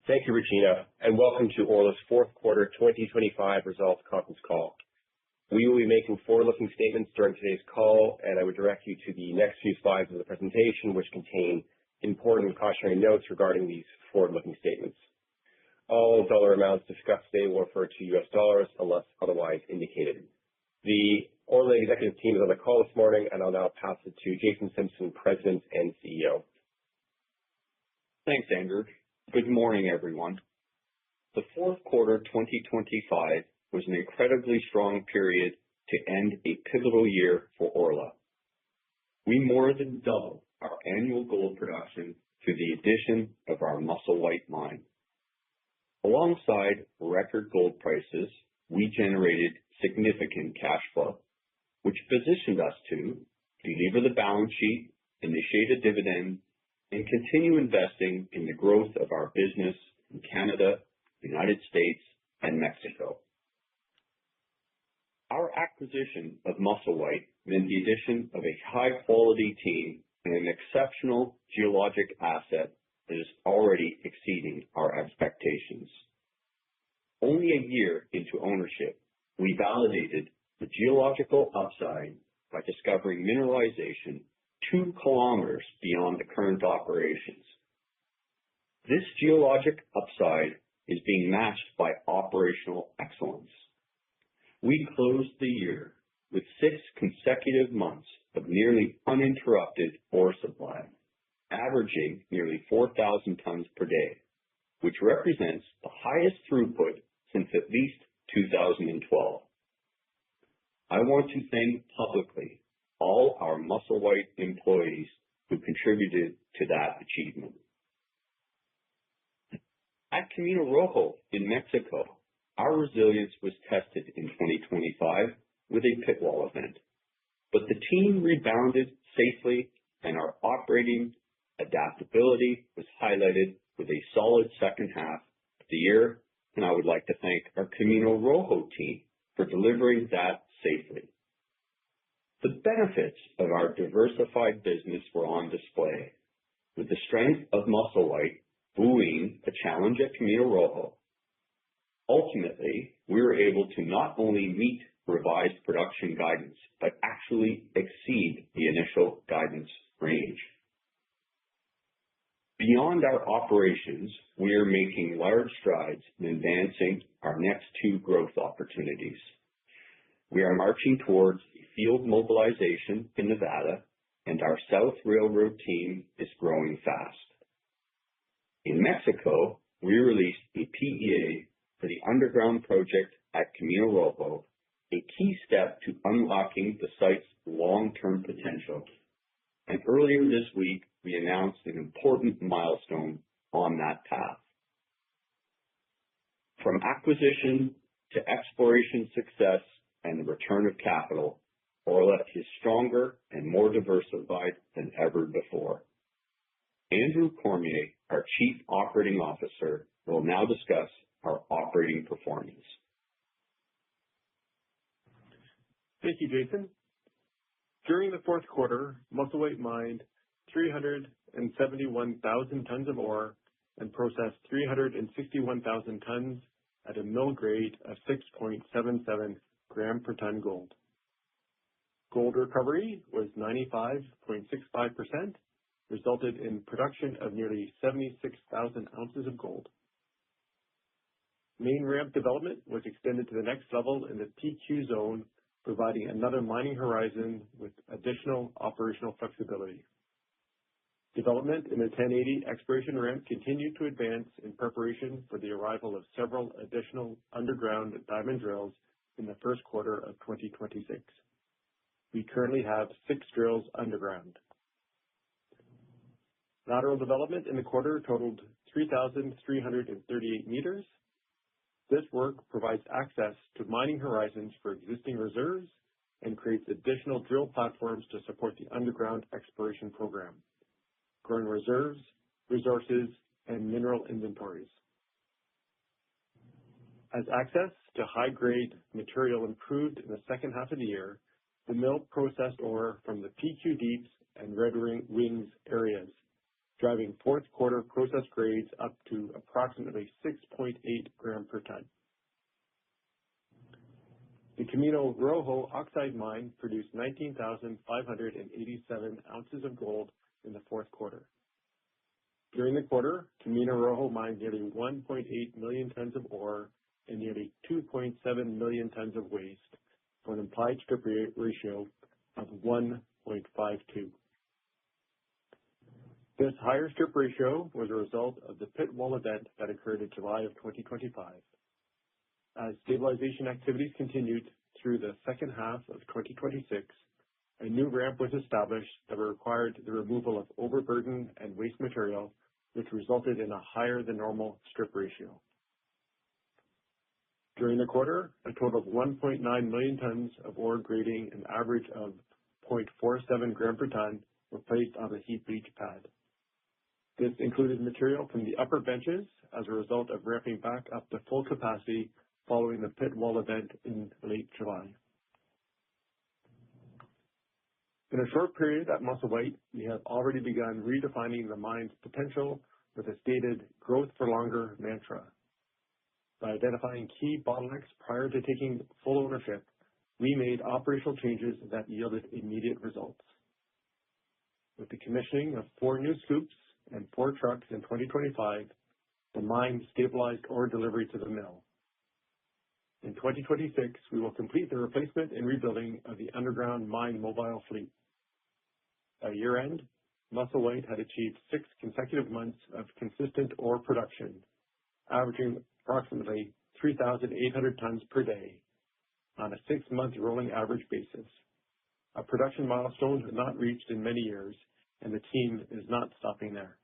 Thank you, Regina, and welcome to Orla's fourth quarter 2025 results conference call. We will be making forward-looking statements during today's call, and I would direct you to the next few slides of the presentation, which contain important cautionary notes regarding these forward-looking statements. All dollar amounts discussed today will refer to US dollars unless otherwise indicated. The Orla executive team is on the call this morning, and I'll now pass it to Jason Simpson, President and CEO. Thanks, Andrew. Good morning, everyone. The fourth quarter 2025 was an incredibly strong period to end a pivotal year for Orla. We more than doubled our annual gold production through the addition of our Musselwhite mine. Alongside record gold prices, we generated significant cash flow, which positioned us to delever the balance sheet, initiate a dividend, and continue investing in the growth of our business in Canada, the United States, and Mexico. Our acquisition of Musselwhite meant the addition of a high-quality team and an exceptional geologic asset that is already exceeding our expectations. Only a year into ownership, we validated the geological upside by discovering mineralization 2 kilometers beyond the current operations. This geologic upside is being matched by operational excellence. We closed the year with 6 consecutive months of nearly uninterrupted ore supply, averaging nearly 4,000 tons per day, which represents the highest throughput since at least 2012. I want to thank publicly all our Musselwhite employees who contributed to that achievement. At Camino Rojo in Mexico, our resilience was tested in 2025 with a pit wall event, but the team rebounded safely and our operating adaptability was highlighted with a solid second half of the year, and I would like to thank our Camino Rojo team for delivering that safely. The benefits of our diversified business were on display, with the strength of Musselwhite buoying a challenge at Camino Rojo. Ultimately, we were able to not only meet revised production guidance, but actually exceed the initial guidance range. Beyond our operations, we are making large strides in advancing our next 2 growth opportunities. We are marching towards a field mobilization in Nevada, and our South Railroad team is growing fast. In Mexico, we released a PEA for the underground project at Camino Rojo, a key step to unlocking the site's long-term potential. And earlier this week, we announced an important milestone on that path. From acquisition to exploration success and the return of capital, Orla is stronger and more diversified than ever before. Andrew Cormier, our Chief Operating Officer, will now discuss our operating performance. Thank you, Jason. During the fourth quarter, Musselwhite mined 371,000 tons of ore and processed 361,000 tons at a mill grade of 6.77 gram per ton gold. Gold recovery was 95.65%, resulted in production of nearly 76,000 ounces of gold. Main ramp development was extended to the next level in the PQ zone, providing another mining horizon with additional operational flexibility. Development in the 1080 exploration ramp continued to advance in preparation for the arrival of several additional underground diamond drills in the first quarter of 2026. We currently have 6 drills underground. Lateral development in the quarter totaled 3,338 meters. This work provides access to mining horizons for existing reserves and creates additional drill platforms to support the underground exploration program, growing reserves, resources, and mineral inventories. As access to high-grade material improved in the second half of the year, the mill processed ore from the PQ Deeps and Red Wings areas, driving fourth quarter process grades up to approximately 6.8 gram per ton. The Camino Rojo oxide mine produced 19,587 ounces of gold in the fourth quarter. During the quarter, Camino Rojo mined nearly 1.8 million tons of ore and nearly 2.7 million tons of waste for an implied strip ratio of 1.52. This higher strip ratio was a result of the pit wall event that occurred in July of 2025. As stabilization activities continued through the second half of 2026, a new ramp was established that required the removal of overburden and waste material, which resulted in a higher than normal strip ratio. During the quarter, a total of 1.9 million tons of ore grading an average of 0.47 gram per ton were placed on the heap leach pad. This included material from the upper benches as a result of ramping back up to full capacity following the pit wall event in late July. In a short period at Musselwhite, we have already begun redefining the mine's potential with a stated growth for longer mantra. By identifying key bottlenecks prior to taking full ownership, we made operational changes that yielded immediate results. With the commissioning of 4 new scoops and 4 trucks in 2025, the mine stabilized ore delivery to the mill. In 2026, we will complete the replacement and rebuilding of the underground mine mobile fleet. By year-end, Musselwhite had achieved 6 consecutive months of consistent ore production, averaging approximately 3,800 tons per day on a 6-month rolling average basis, a production milestone not reached in many years, and the team is not stopping there.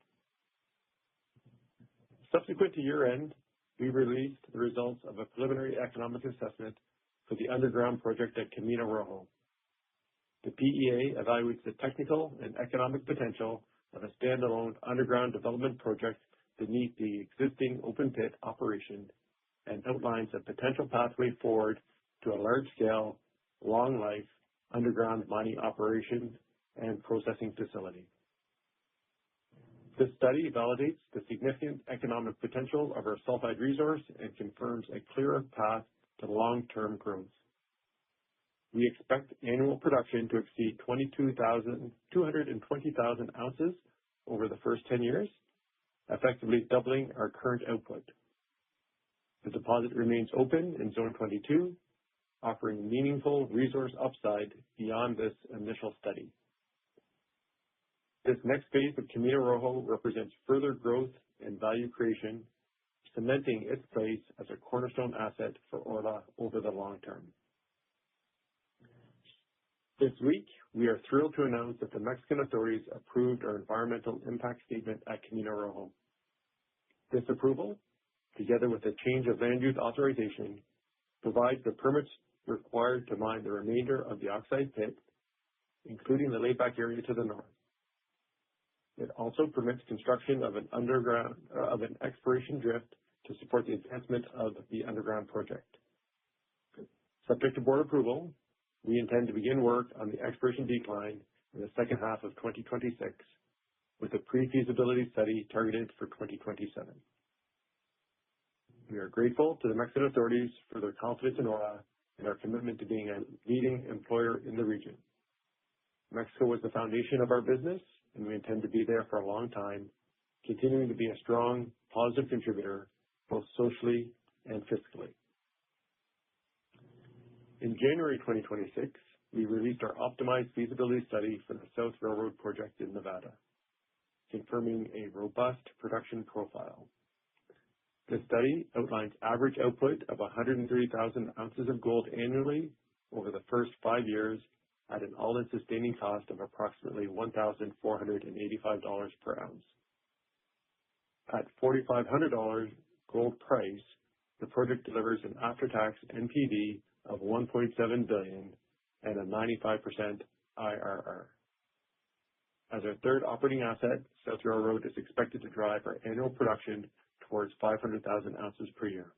Subsequent to year-end, we released the results of a preliminary economic assessment for the underground project at Camino Rojo. The PEA evaluates the technical and economic potential of a standalone underground development project beneath the existing open pit operation and outlines a potential pathway forward to a large-scale, long-life underground mining operation and processing facility. This study validates the significant economic potential of our sulfide resource and confirms a clearer path to long-term growth. We expect annual production to exceed 220,000 ounces over the first 10 years, effectively doubling our current output. The deposit remains open in Zone 22, offering meaningful resource upside beyond this initial study. This next phase of Camino Rojo represents further growth and value creation, cementing its place as a cornerstone asset for Orla over the long term. This week, we are thrilled to announce that the Mexican authorities approved our environmental impact statement at Camino Rojo. This approval, together with a change of land use authorization, provides the permits required to mine the remainder of the oxide pit, including the layback area to the north. It also permits construction of an exploration drift to support the advancement of the underground project. Subject to board approval, we intend to begin work on the exploration decline in the second half of 2026, with a pre-feasibility study targeted for 2027. We are grateful to the Mexican authorities for their confidence in Orla and our commitment to being a leading employer in the region. Mexico was the foundation of our business, and we intend to be there for a long time, continuing to be a strong, positive contributor, both socially and fiscally. In January 2026, we released our optimized feasibility study for the South Railroad project in Nevada, confirming a robust production profile. This study outlines average output of 130,000 ounces of gold annually over the first 5 years at an all-in sustaining cost of approximately $1,485 per ounce. At $4,500 gold price, the project delivers an after-tax NPV of $1.7 billion and a 95% IRR. As our third operating asset, South Railroad is expected to drive our annual production towards 500,000 ounces per year.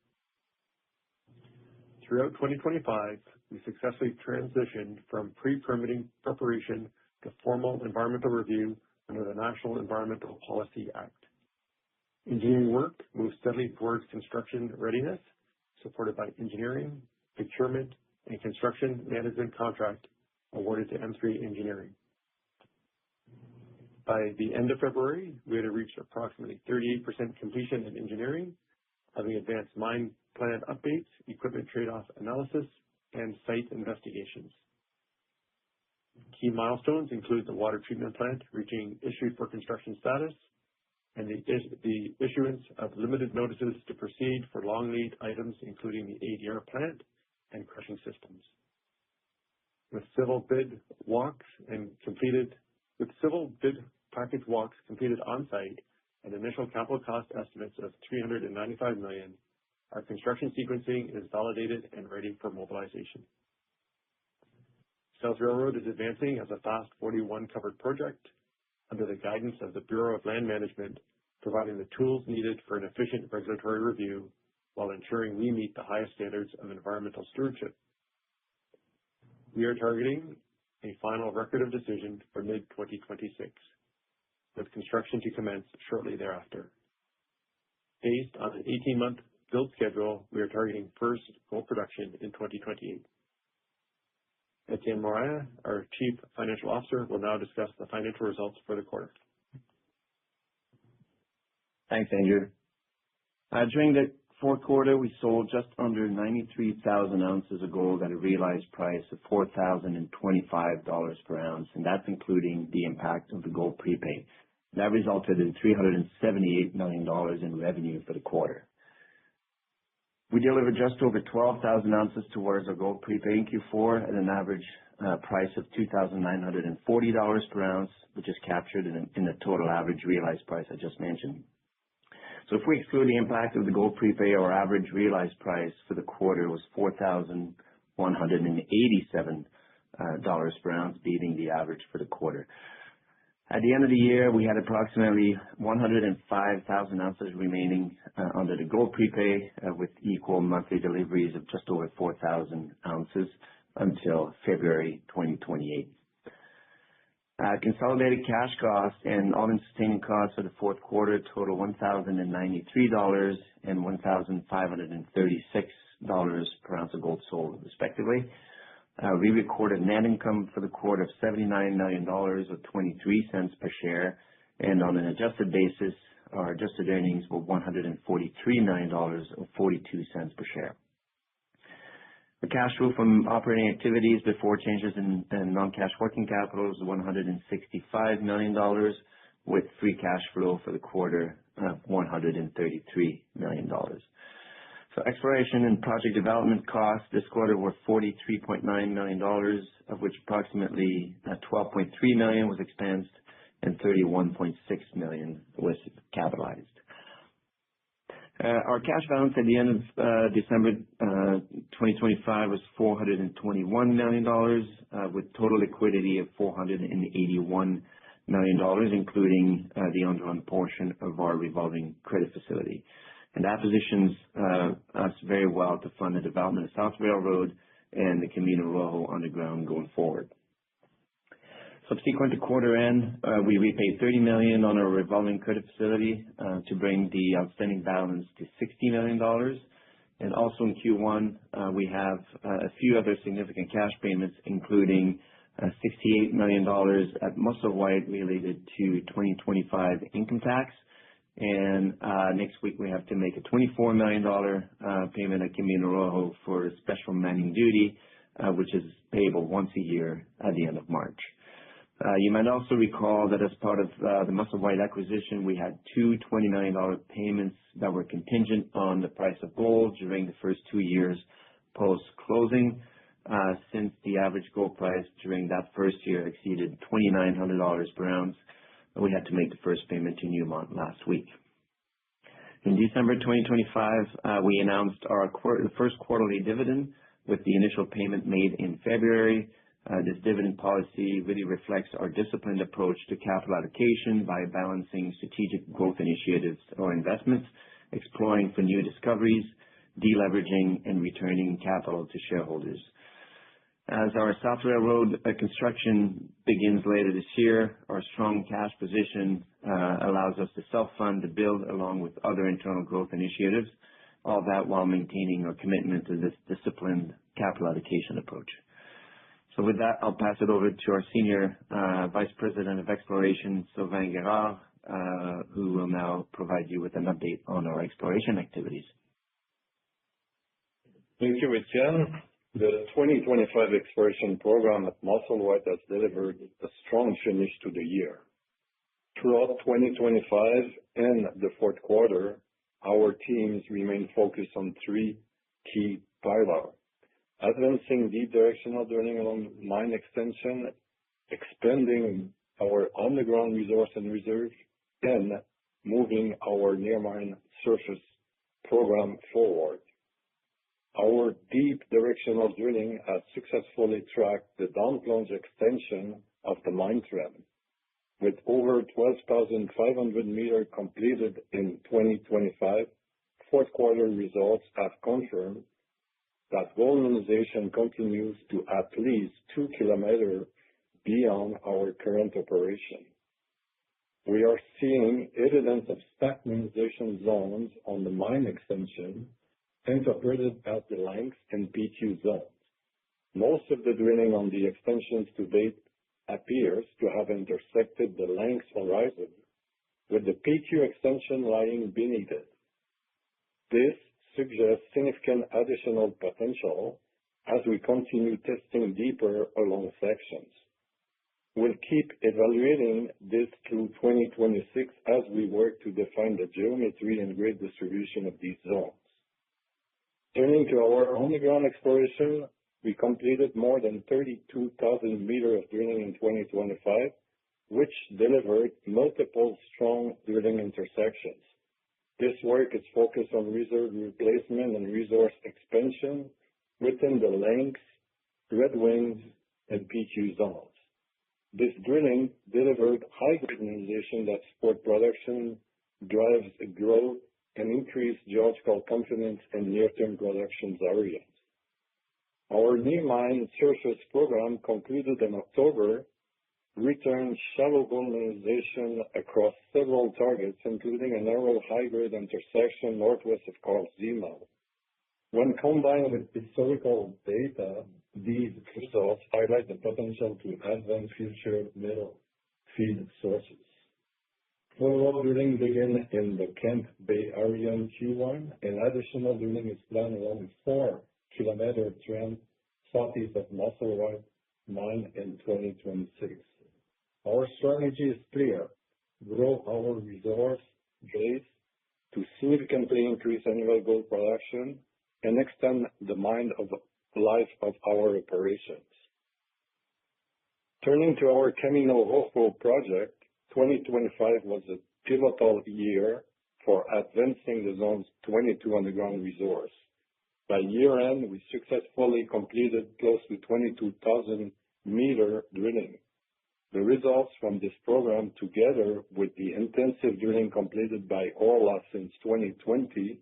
Throughout 2025, we successfully transitioned from pre-permitting preparation to formal environmental review under the National Environmental Policy Act. Engineering work moves steadily towards construction readiness, supported by engineering, procurement, and construction management contract awarded to M3 Engineering. By the end of February, we had reached approximately 38% completion in engineering, having advanced mine plan updates, equipment trade-off analysis, and site investigations. Key milestones include the water treatment plant reaching issued for construction status and the issuance of limited notices to proceed for long lead items, including the ADR plant and crushing systems. With civil bid package walks completed on-site and initial capital cost estimates of $395 million, our construction sequencing is validated and ready for mobilization. South Railroad is advancing as a Fast 41 covered project under the guidance of the Bureau of Land Management, providing the tools needed for an efficient regulatory review while ensuring we meet the highest standards of environmental stewardship. We are targeting a final record of decision for mid-2026, with construction to commence shortly thereafter. Based on an 18-month build schedule, we are targeting first gold production in 2028. Etienne Morin, our Chief Financial Officer, will now discuss the financial results for the quarter. Thanks, Andrew. During the fourth quarter, we sold just under 93,000 ounces of gold at a realized price of $4,025 per ounce, and that's including the impact of the gold prepay. That resulted in $378 million in revenue for the quarter. We delivered just over 12,000 ounces towards our gold prepay in Q4 at an average price of $2,940 per ounce, which is captured in the total average realized price I just mentioned. So if we exclude the impact of the gold prepay, our average realized price for the quarter was $4,187 per ounce, beating the average for the quarter. At the end of the year, we had approximately 105,000 ounces remaining under the gold prepay, with equal monthly deliveries of just over 4,000 ounces until February 2028. Consolidated cash costs and all-in sustaining costs for the fourth quarter total $1,093 and $1,536 per ounce of gold sold, respectively. We recorded net income for the quarter of $79 million, or 23 cents per share, and on an adjusted basis, our adjusted earnings were $143 million, or 42 cents per share. The cash flow from operating activities before changes in non-cash working capital was $165 million, with free cash flow for the quarter of $133 million. So exploration and project development costs this quarter were $43.9 million, of which approximately $12.3 million was expensed and $31.6 million was capitalized. Our cash balance at the end of December 2025 was $421 million, with total liquidity of $481 million, including the undrawn portion of our revolving credit facility. And that positions us very well to fund the development of South Railroad and the Camino Rojo underground going forward. Subsequent to quarter end, we repaid $30 million on our revolving credit facility to bring the outstanding balance to $60 million. And also in Q1, we have a few other significant cash payments, including $68 million at Musselwhite related to 2025 income tax. And next week we have to make a $24 million payment at Camino Rojo for special mining duty, which is payable once a year at the end of March. You might also recall that as part of the Musselwhite acquisition, we had two $20 million payments that were contingent on the price of gold during the first 2 years post-closing. Since the average gold price during that first year exceeded $2,900 per ounce, we had to make the first payment to Newmont last week. In December 2025, we announced the first quarterly dividend, with the initial payment made in February. This dividend policy really reflects our disciplined approach to capital allocation by balancing strategic growth initiatives or investments, exploring for new discoveries, deleveraging, and returning capital to shareholders. As our South Railroad construction begins later this year, our strong cash position allows us to self-fund the build along with other internal growth initiatives, all that while maintaining our commitment to this disciplined capital allocation approach. So with that, I'll pass it over to our Senior Vice President of Exploration, Sylvain Guérard, who will now provide you with an update on our exploration activities. Thank you, Etienne. The 2025 exploration program at Musselwhite has delivered a strong finish to the year. Throughout 2025 and the fourth quarter, our teams remain focused on three key pillars: advancing deep directional drilling along mine extension, expanding our underground resource and reserve, and moving our near mine surface program forward. Our deep directional drilling has successfully tracked the down plunge extension of the mine trend. With over 12,500 meters completed in 2025, fourth quarter results have confirmed that gold mineralization continues to at least 2 kilometers beyond our current operation. We are seeing evidence of stacked mineralization zones on the mine extension interpreted as the length and PQ zones. Most of the drilling on the extensions to date appears to have intersected the length horizon, with the PQ extension lying beneath it. This suggests significant additional potential as we continue testing deeper along sections. We'll keep evaluating this through 2026 as we work to define the geometry and grade distribution of these zones. Turning to our underground exploration, we completed more than 32,000 meters of drilling in 2025, which delivered multiple strong drilling intersections. This work is focused on reserve replacement and resource expansion within the length, Red Wings, and PQ zones. This drilling delivered high-grade mineralization that support production, drives growth, and increased geological confidence in near-term production areas. Our near mine surface program concluded in October, returned shallow gold mineralization across several targets, including a narrow high-grade intersection northwest of Carl's Zemo. When combined with historical data, these results highlight the potential to advance future middle feed sources. Follow-up drilling began in the Kent Bay area in Q1, and additional drilling is planned along a 4-kilometer trend southeast of Musselwhite mine in 2026. Our strategy is clear: grow our resource base to significantly increase annual gold production and extend the mine life of our operations. Turning to our Camino Rojo project, 2025 was a pivotal year for advancing the zone's 22 underground resource. By year-end, we successfully completed close to 22,000-meter drilling. The results from this program, together with the intensive drilling completed by Orla since 2020,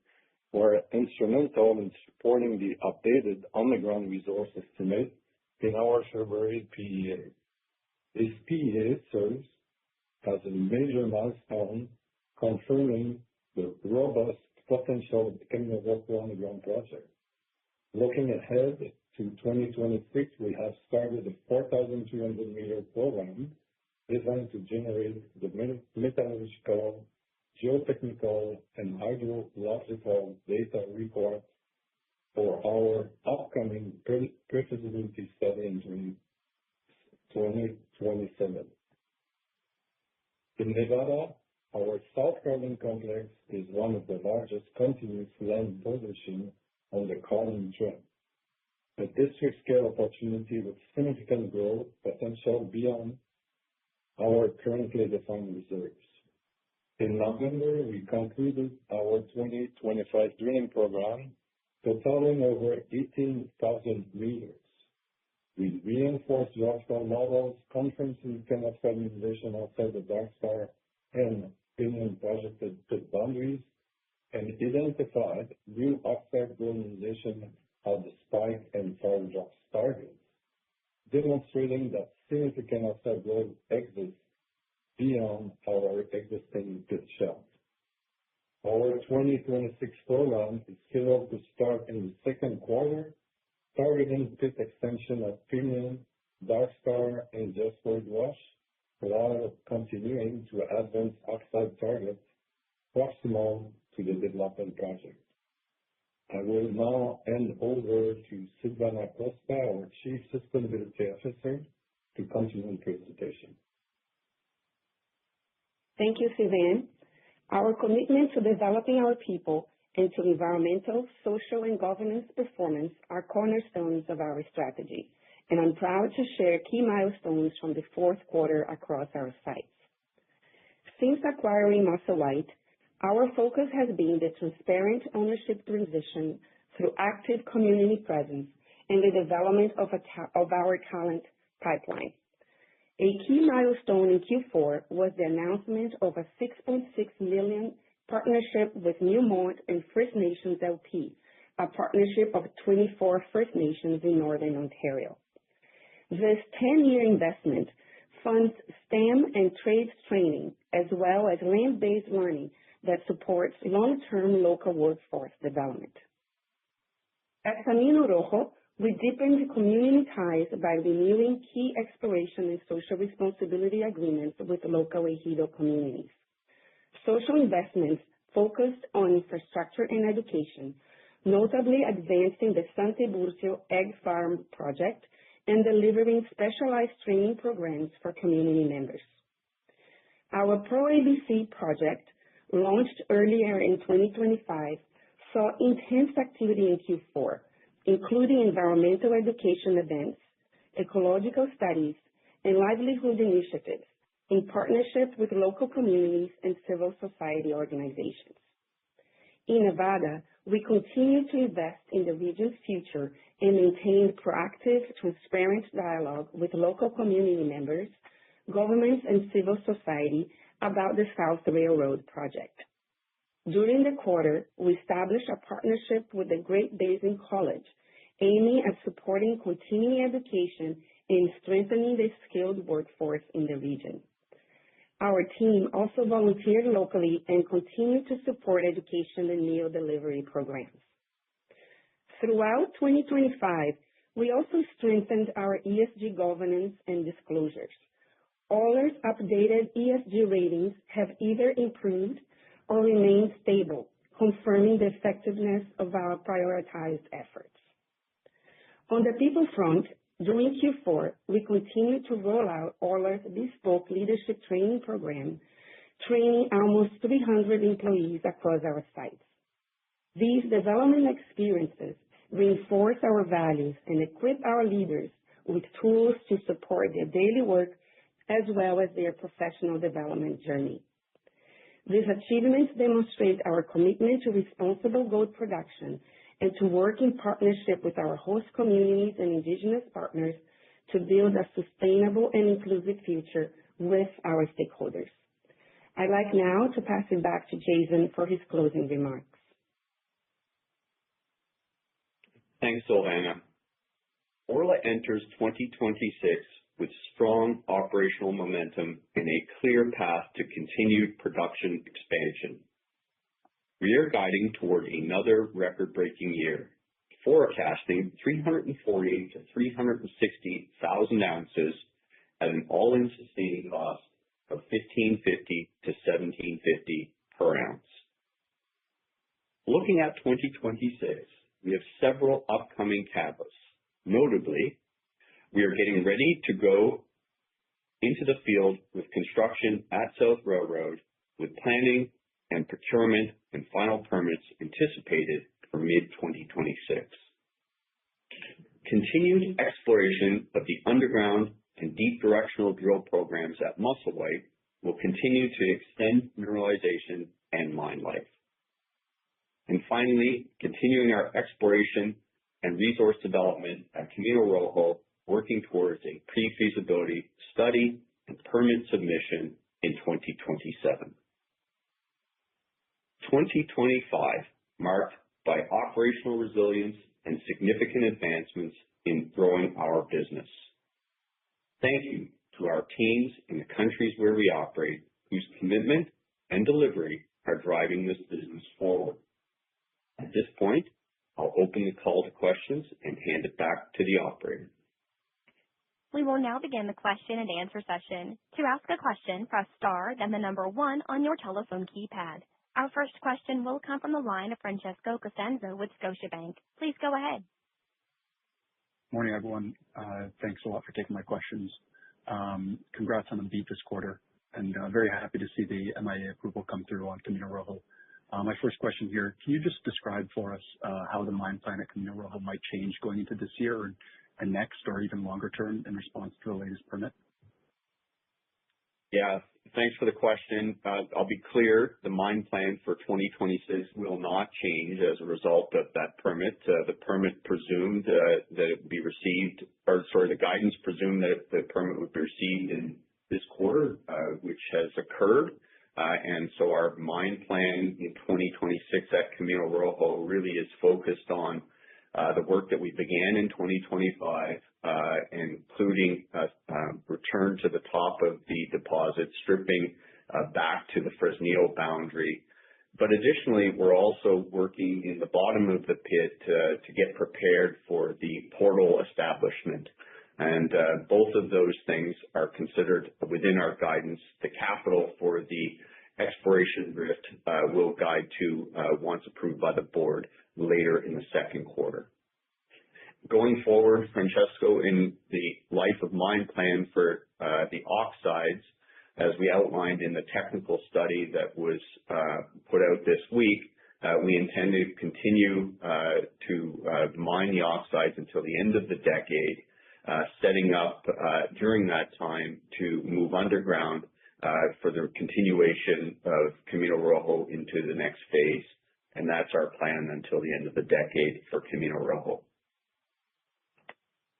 were instrumental in supporting the updated underground resource estimate in our February PEA. This PEA serves as a major milestone, confirming the robust potential of the Camino Rojo underground project. Looking ahead to 2026, we have started a 4,300-meter program designed to generate the metallurgical, geotechnical, and hydrological data required for our upcoming pre-feasibility study in 2027. In Nevada, our South Carlin complex is one of the largest continuous land positions on the Carlin Trend, a district-scale opportunity with significant growth potential beyond our currently defined reserves. In November, we concluded our 2025 drilling program, totaling over 18,000 meters. We reinforced geological models, confirmed significant upside mineralization outside the Dark Star and Pinyon projected pit boundaries, and identified new oxide gold mineralization at the Spike and Fire Drop targets, demonstrating that significant upside growth exists beyond our existing pit shell. Our 2026 program is scheduled to start in the second quarter, targeting pit extension at Premium, Dark Star, and Jasper Wash, while continuing to advance oxide targets proximal to the development project. I will now hand over to Silvana Costa, our Chief Sustainability Officer, to continue the presentation. Thank you, Sylvain. Our commitment to developing our people and to environmental, social, and governance performance are cornerstones of our strategy, and I'm proud to share key milestones from the fourth quarter across our sites. Since acquiring Musselwhite, our focus has been the transparent ownership transition through active community presence and the development of our talent pipeline. A key milestone in Q4 was the announcement of a $6.6 million partnership with Newmont and First Nations LP, a partnership of 24 First Nations in Northern Ontario. This 10-year investment funds STEM and trades training, as well as land-based learning that supports long-term local workforce development. At Camino Rojo, we deepened community ties by renewing key exploration and social responsibility agreements with local ejido communities. Social investments focused on infrastructure and education, notably advancing the San Tiburcio Egg Farm project and delivering specialized training programs for community members. Our Pro-ABC project, launched earlier in 2025, saw intense activity in Q4, including environmental education events, ecological studies, and livelihood initiatives in partnership with local communities and civil society organizations. In Nevada, we continue to invest in the region's future and maintain proactive, transparent dialogue with local community members, governments, and civil society about the South Railroad project. During the quarter, we established a partnership with the Great Basin College, aiming at supporting continuing education and strengthening the skilled workforce in the region. Our team also volunteered locally and continued to support education and meal delivery programs. Throughout 2025, we also strengthened our ESG governance and disclosures. Orla's updated ESG ratings have either improved or remained stable, confirming the effectiveness of our prioritized efforts. On the people front, during Q4, we continued to roll out Orla's bespoke leadership training program, training almost 300 employees across our sites. These development experiences reinforce our values and equip our leaders with tools to support their daily work as well as their professional development journey. These achievements demonstrate our commitment to responsible gold production and to work in partnership with our host communities and Indigenous partners to build a sustainable and inclusive future with our stakeholders. I'd like now to pass it back to Jason for his closing remarks. Thanks, Silvana. Orla enters 2026 with strong operational momentum and a clear path to continued production expansion. We are guiding toward another record-breaking year, forecasting 340,000 to 360,000 ounces at an all-in sustaining cost of $1,550 to $1,750 per ounce. Looking at 2026, we have several upcoming catalysts. Notably, we are getting ready to go into the field with construction at South Railroad, with planning and procurement and final permits anticipated for mid-2026. Continued exploration of the underground and deep directional drill programs at Musselwhite will continue to extend mineralization and mine life. And finally, continuing our exploration and resource development at Camino Rojo, working towards a pre-feasibility study and permit submission in 2027. 2025 marked by operational resilience and significant advancements in growing our business. Thank you to our teams in the countries where we operate, whose commitment and delivery are driving this business forward. At this point, I'll open the call to questions and hand it back to the operator. We will now begin the question and answer session. To ask a question, press star, then the number 1 on your telephone keypad. Our first question will come from the line of Francesco Cosenzo with Scotiabank. Please go ahead. Morning, everyone. Thanks a lot for taking my questions. Congrats on the beat this quarter, and very happy to see the MIA approval come through on Camino Rojo. My first question here, can you just describe for us how the mine plan at Camino Rojo might change going into this year and next, or even longer term, in response to the latest permit? Yeah, thanks for the question. I'll be clear, the mine plan for 2026 will not change as a result of that permit. The permit presumed that it would be received, the guidance presumed that the permit would be received in this quarter, which has occurred. And so our mine plan in 2026 at Camino Rojo really is focused on the work that we began in 2025, including return to the top of the deposit, stripping back to the Fresnillo boundary. But additionally, we're also working in the bottom of the pit to get prepared for the portal establishment. And both of those things are considered within our guidance. The capital for the exploration drift will guide to once approved by the board later in the second quarter. Going forward, Francesco, in the life of mine plan for the oxides, as we outlined in the technical study that was put out this week, we intend to continue to mine the oxides until the end of the decade, setting up during that time to move underground for the continuation of Camino Rojo into the next phase. And that's our plan until the end of the decade for Camino Rojo.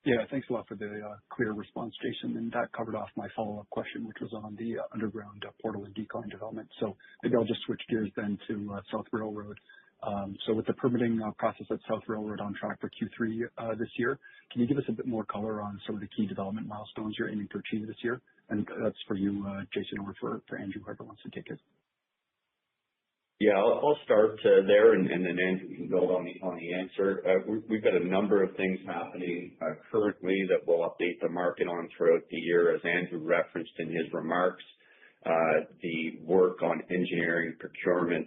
Yeah, thanks a lot for the clear response, Jason. And that covered off my follow-up question, which was on the underground portal and decline development. So maybe I'll just switch gears then to South Railroad. So with the permitting process at South Railroad on track for Q3 this year, can you give us a bit more color on some of the key development milestones you're aiming to achieve this year? And that's for you, Jason, or for Andrew, whoever wants to take it. Yeah, I'll start there, and then Andrew can build on the answer. We've got a number of things happening currently that we'll update the market on throughout the year. As Andrew referenced in his remarks, the work on engineering procurement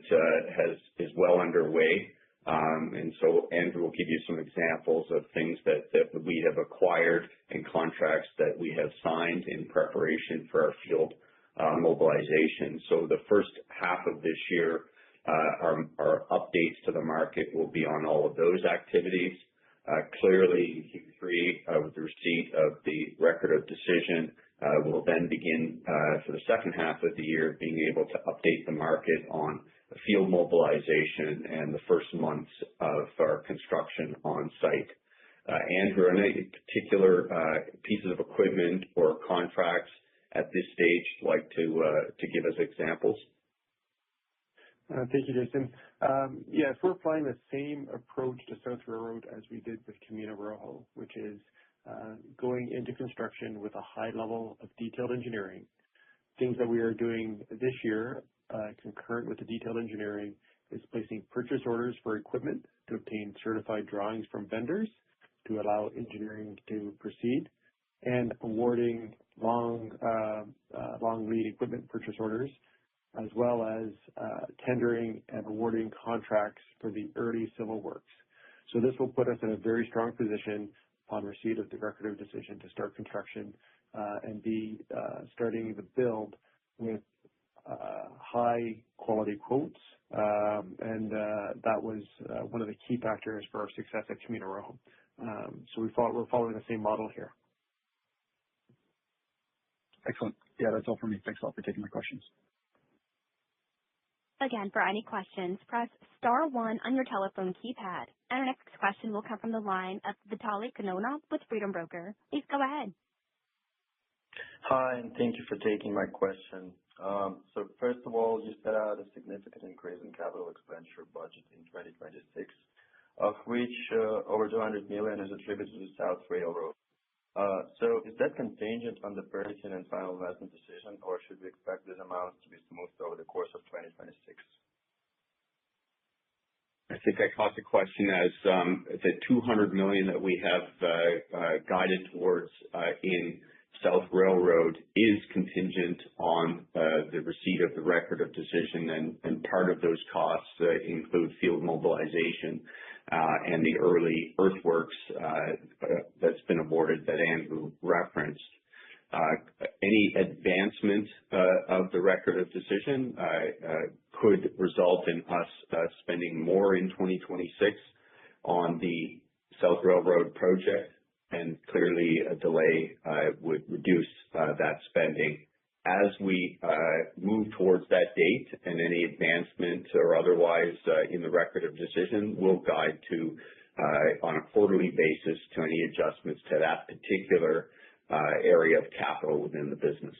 is well underway. And so Andrew will give you some examples of things that we have acquired and contracts that we have signed in preparation for our field mobilization. So the first half of this year, our updates to the market will be on all of those activities. Clearly, in Q3, with the receipt of the record of decision, we'll then begin for the second half of the year being able to update the market on field mobilization and the first months of our construction on site. Andrew, are any particular pieces of equipment or contracts at this stage like to give us examples? Thank you, Jason. Yes, we're applying the same approach to South Railroad as we did with Camino Rojo, which is going into construction with a high level of detailed engineering. Things that we are doing this year, concurrent with the detailed engineering, is placing purchase orders for equipment to obtain certified drawings from vendors to allow engineering to proceed, and awarding long lead equipment purchase orders, as well as tendering and awarding contracts for the early civil works. So this will put us in a very strong position upon receipt of the record of decision to start construction and be starting the build with high quality quotes. And that was one of the key factors for our success at Camino Rojo. So we're following the same model here. Excellent. Yeah, that's all for me. Thanks a lot for taking my questions. Again, for any questions, press star 1 on your telephone keypad. And our next question will come from the line of Vitaly Kononov with Freedom Broker. Please go ahead. Hi, and thank you for taking my question. So first of all, you set out a significant increase in capital expenditure budget in 2026, of which over $200 million is attributed to South Railroad. So is that contingent on the purchasing and final investment decision, or should we expect these amounts to be smoothed over the course of 2026? I think I caught the question as the $200 million that we have guided towards in South Railroad is contingent on the receipt of the record of decision, and part of those costs include field mobilization and the early earthworks that's been awarded that Andrew referenced. Any advancement of the record of decision could result in us spending more in 2026 on the South Railroad project, and clearly a delay would reduce that spending. As we move towards that date and any advancement or otherwise in the record of decision, we'll guide to on a quarterly basis to any adjustments to that particular area of capital within the business.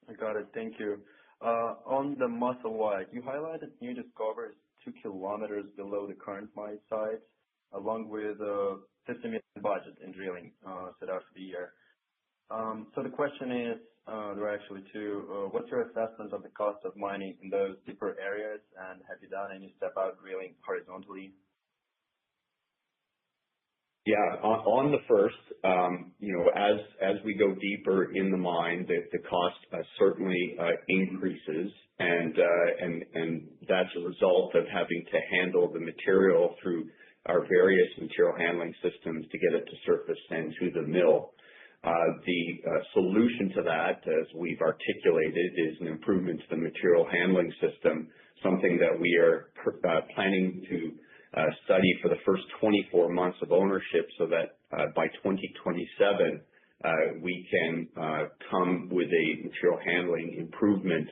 I got it. Thank you. On the Musselwhite, you highlighted new discoveries 2 kilometers below the current mine site, along with a $50 million budget in drilling set out for the year. So the question is, there are actually two. What's your assessment of the cost of mining in those deeper areas, and have you done any step-out drilling horizontally? Yeah. On the first, as we go deeper in the mine, the cost certainly increases, and that's a result of having to handle the material through our various material handling systems to get it to surface and to the mill. The solution to that, as we've articulated, is an improvement to the material handling system, something that we are planning to study for the first 24 months of ownership, so that by 2027 we can come with a material handling improvement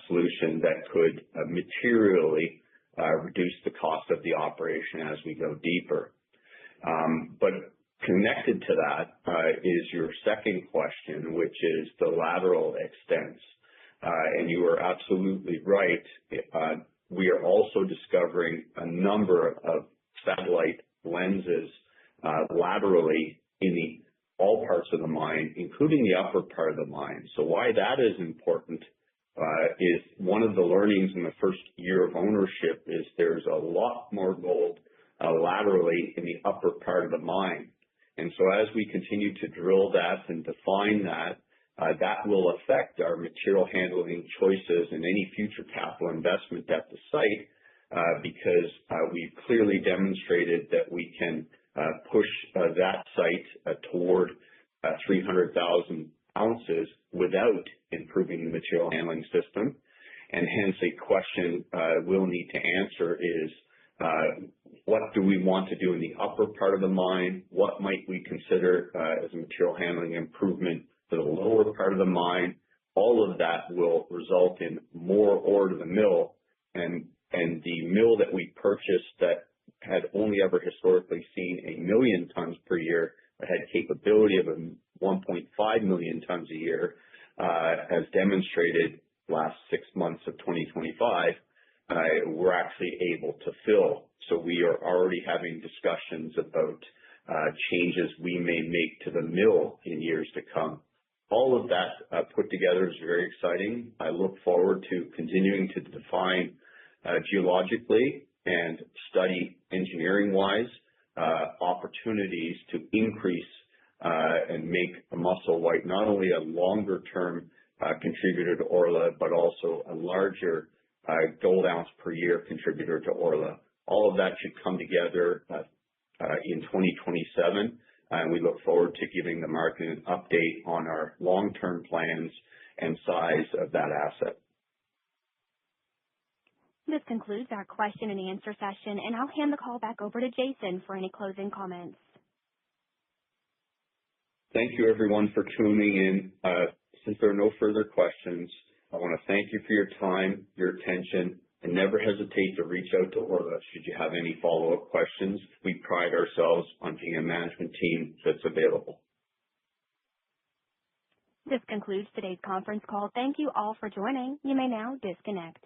solution that could materially reduce the cost of the operation as we go deeper. But connected to that is your second question, which is the lateral extents. And you are absolutely right. We are also discovering a number of satellite lenses laterally in all parts of the mine, including the upper part of the mine. So why that is important is one of the learnings in the first year of ownership is there's a lot more gold laterally in the upper part of the mine. And so as we continue to drill that and define that, that will affect our material handling choices and any future capital investment at the site, because we've clearly demonstrated that we can push that site toward 300,000 ounces without improving the material handling system. And hence a question we'll need to answer is, what do we want to do in the upper part of the mine? What might we consider as a material handling improvement for the lower part of the mine? All of that will result in more ore to the mill, and the mill that we purchased that had only ever historically seen 1 million tons per year, but had capability of 1.5 million tons a year, as demonstrated last 6 months of 2025, we're actually able to fill. So we are already having discussions about changes we may make to the mill in years to come. All of that put together is very exciting. I look forward to continuing to define geologically and study engineering-wise opportunities to increase and make a Musselwhite not only a longer-term contributor to Orla, but also a larger gold ounce per year contributor to Orla. All of that should come together in 2027, and we look forward to giving the market an update on our long-term plans and size of that asset. This concludes our question and answer session, and I'll hand the call back over to Jason for any closing comments. Thank you, everyone, for tuning in. Since there are no further questions, I want to thank you for your time, your attention, and never hesitate to reach out to Orla should you have any follow-up questions. We pride ourselves on being a management team that's available. This concludes today's conference call. Thank you all for joining. You may now disconnect.